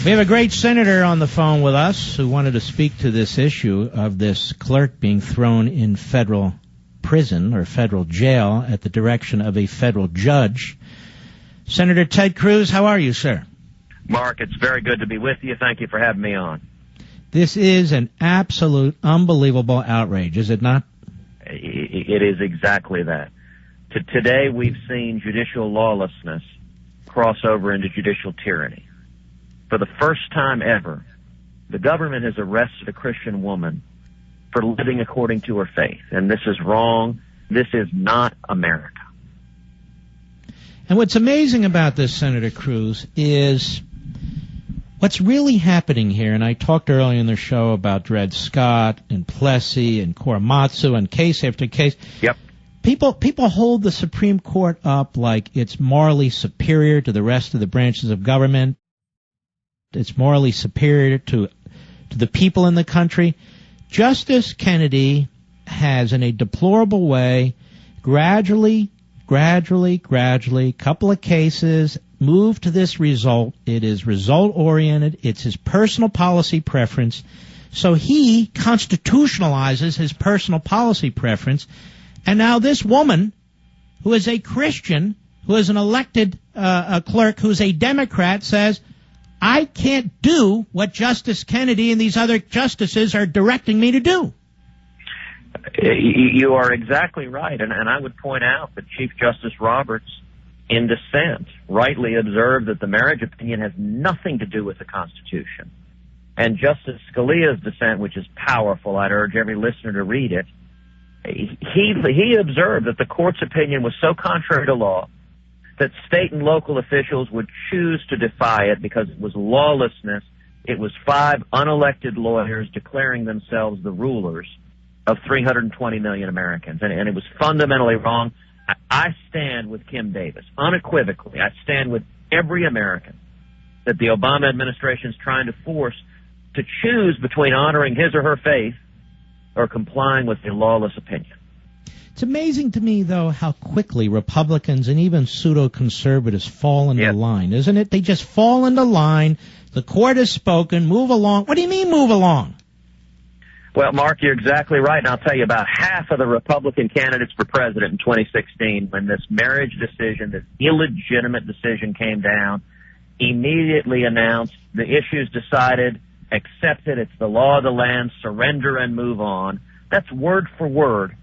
We have a great senator on the phone with us who wanted to speak to this issue of this clerk being thrown in federal prison or federal jail at the direction of a federal judge. Senator Ted Cruz, how are you, sir? Mark, it's very good to be with you. Thank you for having me on. This is an absolute unbelievable outrage, is it not? It is exactly that. Today we've seen judicial lawlessness cross over into judicial tyranny. For the first time ever, the government has arrested a Christian woman for living according to her faith. And this is wrong. This is not America. And what's amazing about this, Senator Cruz, is what's really happening here, and I talked earlier in the show about Dred Scott and Plessy and Korematsu and case after case. Yep. People hold the Supreme Court up like it's morally superior to the rest of the branches of government. It's morally superior to the people in the country. Justice Kennedy has, in a deplorable way, gradually, couple of cases, moved to this result. It is result-oriented. It's his personal policy preference. So he constitutionalizes his personal policy preference. And now this woman, who is a Christian, who is an elected clerk, who's a Democrat, says, I can't do what Justice Kennedy and these other justices are directing me to do. You are exactly right. And I would point out that Chief Justice Roberts, in dissent, rightly observed that the marriage opinion has nothing to do with the Constitution. And Justice Scalia's dissent, which is powerful, I'd urge every listener to read it, he observed that the court's opinion was so contrary to law that state and local officials would choose to defy it because it was lawlessness. It was 5 unelected lawyers declaring themselves the rulers of 320 million Americans. And it was fundamentally wrong. I stand with Kim Davis, unequivocally. I stand with every American that the Obama administration is trying to force to choose between honoring his or her faith or complying with a lawless opinion. It's amazing to me, though, how quickly Republicans and even pseudo-conservatives fall into line, isn't it? They just fall into line. The court has spoken. Move along. What do you mean, move along? Well, Mark, you're exactly right. And I'll tell you, about half of the Republican candidates for president in 2016, when this marriage decision, this illegitimate decision came down, immediately announced the issue's decided, accept it, it's the law of the land, surrender and move on. That's word for word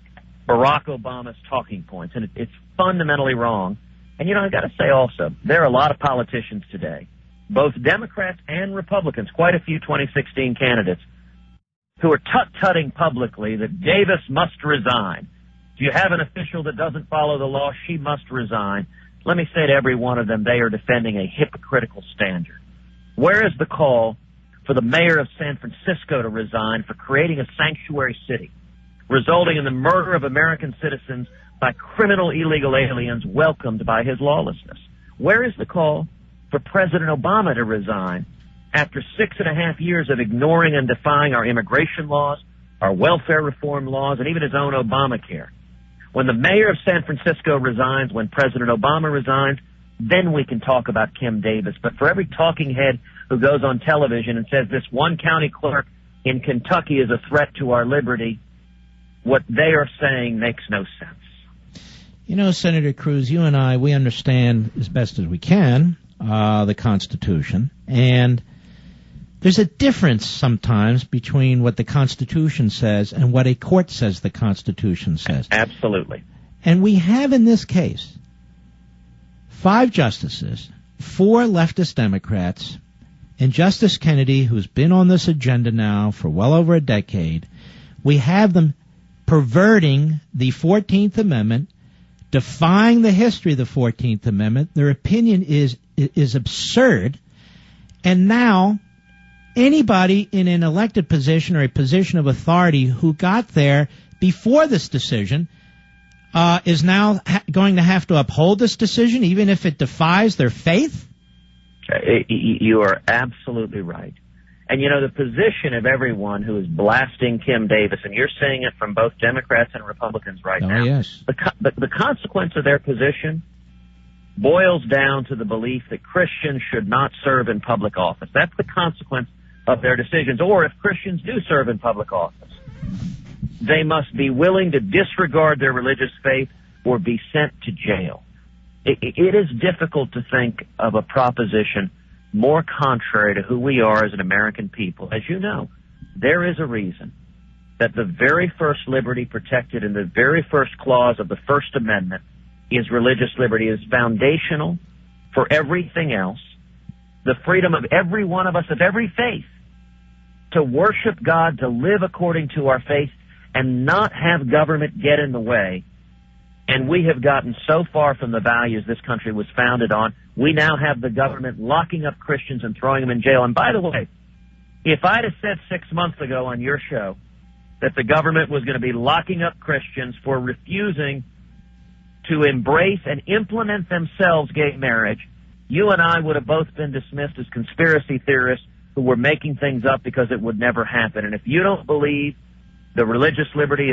Barack Obama's talking points, and it's fundamentally wrong. And, you know, I've got to say also, there are a lot of politicians today, both Democrats and Republicans, quite a few 2016 candidates, who are tut-tutting publicly that Davis must resign. If you have an official that doesn't follow the law, she must resign. Let me say to every one of them, they are defending a hypocritical standard. Where is the call for the mayor of San Francisco to resign for creating a sanctuary city, resulting in the murder of American citizens by criminal illegal aliens welcomed by his lawlessness? Where is the call for President Obama to resign after 6.5 years of ignoring and defying our immigration laws, our welfare reform laws, and even his own Obamacare? When the mayor of San Francisco resigns, when President Obama resigns, then we can talk about Kim Davis. But for every talking head who goes on television and says this one county clerk in Kentucky is a threat to our liberty, what they are saying makes no sense. You know, Senator Cruz, you and I, we understand as best as we can the Constitution, and there's a difference sometimes between what the Constitution says and what a court says the Constitution says. Absolutely. And we have in this case 5 justices, 4 leftist Democrats, and Justice Kennedy, who's been on this agenda now for well over a decade. We have them perverting the 14th Amendment, defying the history of the 14th Amendment. Their opinion is absurd. And now anybody in an elected position or a position of authority who got there before this decision is now going to have to uphold this decision, even if it defies their faith? You are absolutely right. And, you know, the position of everyone who is blasting Kim Davis, and you're seeing it from both Democrats and Republicans right now. Yes. The consequence of their position, boils down to the belief that Christians should not serve in public office. That's the consequence of their decisions. Or if Christians do serve in public office, they must be willing to disregard their religious faith or be sent to jail. It is difficult to think of a proposition more contrary to who we are as an American people. As you know, there is a reason that the very first liberty protected in the very first clause of the First Amendment is religious liberty. It is foundational for everything else. The freedom of every one of us, of every faith, to worship God, to live according to our faith, and not have government get in the way. And we have gotten so far from the values this country was founded on, we now have the government locking up Christians and throwing them in jail. And by the way, if I'd have said 6 months ago on your show that the government was going to be locking up Christians for refusing to embrace and implement themselves gay marriage, you and I would have both been dismissed as conspiracy theorists who were making things up because it would never happen. And if you don't believe the religious liberty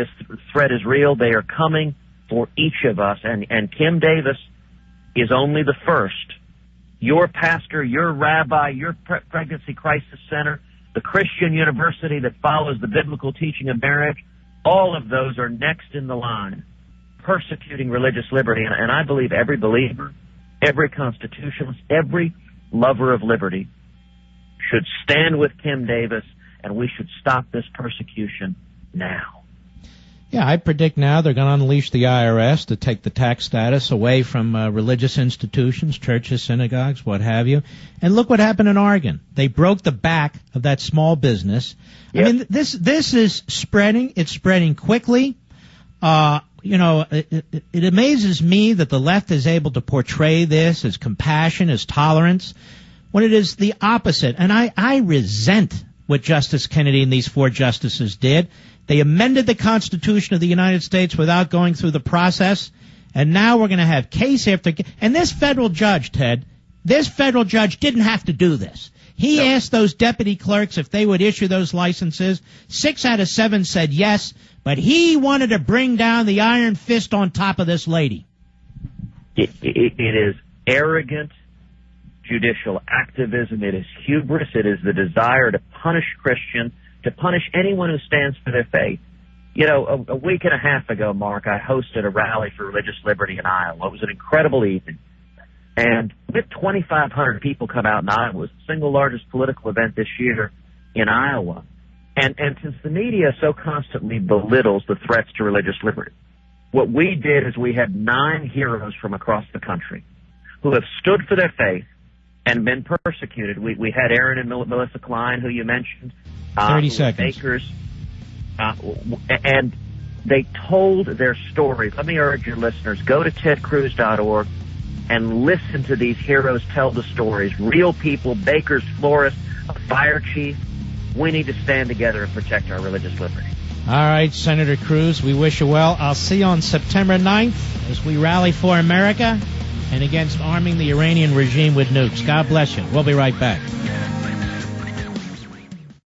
threat is real, they are coming for each of us. And Kim Davis is only the first. Your pastor, your rabbi, your pregnancy crisis center, the Christian university that follows the biblical teaching of marriage, all of those are next in the line, persecuting religious liberty. And I believe every believer, every constitutionalist, every lover of liberty should stand with Kim Davis, and we should stop this persecution now. Yeah, I predict now they're going to unleash the IRS to take the tax status away from religious institutions, churches, synagogues, what have you. And look what happened in Oregon. They broke the back of that small business. Yep. I mean, this is spreading. It's spreading quickly. It amazes me that the left is able to portray this as compassion, as tolerance, when it is the opposite. And I resent what Justice Kennedy and these 4 justices did. They amended the Constitution of the United States without going through the process, and now we're going to have case after case. And this federal judge, Ted, didn't have to do this. He asked those deputy clerks if they would issue those licenses. 6 out of 7 said yes, but he wanted to bring down the iron fist on top of this lady. It is arrogant judicial activism. It is hubris. It is the desire to punish Christians, to punish anyone who stands for their faith. You know, a week and a half ago, Mark, I hosted a rally for religious liberty in Iowa. It was an incredible evening. And we had 2,500 people come out in Iowa. It was the single largest political event this year in Iowa. And since the media so constantly belittles the threats to religious liberty, what we did is we had 9 heroes from across the country who have stood for their faith and been persecuted. We had Aaron and Melissa Klein, who you mentioned. 30 seconds. Bakers. And they told their stories. Let me urge your listeners, go to tedcruz.org and listen to these heroes tell the stories. Real people, bakers, florists, a fire chief. We need to stand together and protect our religious liberty. All right, Senator Cruz, we wish you well. I'll see you on September 9th as we rally for America and against arming the Iranian regime with nukes. God bless you. We'll be right back.